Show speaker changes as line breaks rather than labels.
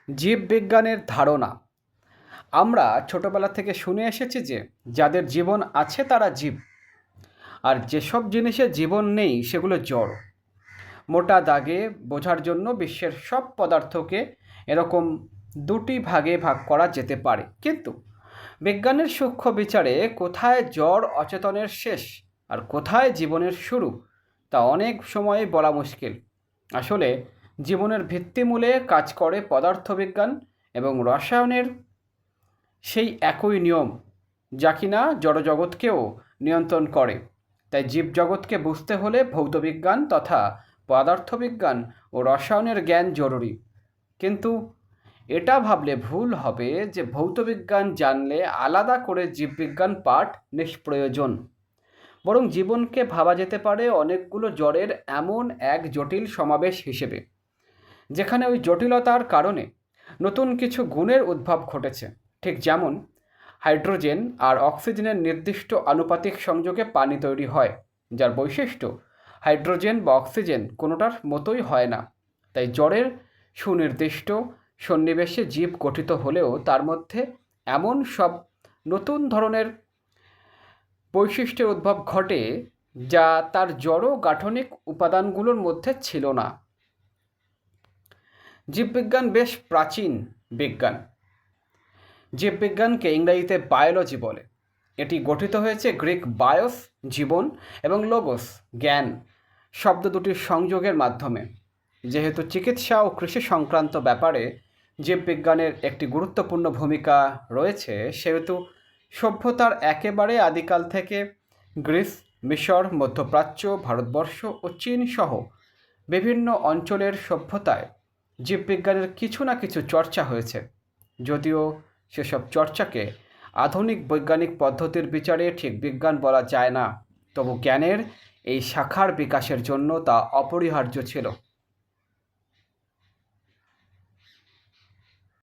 জীববিজ্ঞানের ধারণা। আমরা ছোটবেলা থেকে শুনে এসেছি যে যাদের জীবন আছে তারা জীব, আর যেসব জিনিসের জীবন নেই সেগুলো জড়। মোটা দাগে বোঝার জন্য বিশ্বের সব পদার্থকে এরকম দুটি ভাগে ভাগ করা যেতে পারে, কিন্তু বিজ্ঞানের সূক্ষ্ম বিচারে কোথায় জড় অচেতনের শেষ আর কোথায় জীবনের শুরু তা অনেক সময় বলা মুশকিল। আসলে জীবনের ভিত্তিমূলে কাজ করে পদার্থবিজ্ঞান এবং রসায়নের সেই একই নিয়ম, যা কিনা জড়জগৎকেও নিয়ন্ত্রণ করে। তাই জীবজগৎকে বুঝতে হলে ভৌতবিজ্ঞান তথা পদার্থবিজ্ঞান ও রসায়নের জ্ঞান জরুরি। কিন্তু এটা ভাবলে ভুল হবে যে ভৌতবিজ্ঞান জানলে আলাদা করে জীববিজ্ঞান পাঠ নিষ্প্রয়োজন। বরং জীবনকে ভাবা যেতে পারে অনেকগুলো জড়ের এমন এক জটিল সমাবেশ হিসেবে, যেখানে ওই জটিলতার কারণে নতুন কিছু গুণের উদ্ভব ঘটেছে। ঠিক যেমন হাইড্রোজেন আর অক্সিজেনের নির্দিষ্ট আনুপাতিক সংযোগে পানি তৈরি হয়, যার বৈশিষ্ট্য হাইড্রোজেন বা অক্সিজেন কোনোটার মতোই হয় না। তাই জড়ের সুনির্দিষ্ট সন্নিবেশে জীব গঠিত হলেও তার মধ্যে এমন সব নতুন ধরনের বৈশিষ্ট্যের উদ্ভব ঘটে যা তার জড় গাঠনিক উপাদানগুলোর মধ্যে ছিল না। জীববিজ্ঞান বেশ প্রাচীন বিজ্ঞান। জীববিজ্ঞানকে ইংরেজিতে বায়োলজি বলে। এটি গঠিত হয়েছে গ্রিক বায়োস জীবন এবং লোগোস জ্ঞান শব্দ দুটির সংযোগের মাধ্যমে। যেহেতু চিকিৎসা ও কৃষি সংক্রান্ত ব্যাপারে জীববিজ্ঞানের একটি গুরুত্বপূর্ণ ভূমিকা রয়েছে, সেহেতু সভ্যতার একেবারে আদিকাল থেকে গ্রিস, মিশর, মধ্যপ্রাচ্য, ভারতবর্ষ ও চীন সহ বিভিন্ন অঞ্চলের সভ্যতায় জীববিজ্ঞানের কিছু না কিছু চর্চা হয়েছে। যদিও সেসব চর্চাকে আধুনিক বৈজ্ঞানিক পদ্ধতির বিচারে ঠিক বিজ্ঞান বলা যায় না, তবু জ্ঞানের এই শাখার বিকাশের জন্য তা অপরিহার্য ছিল।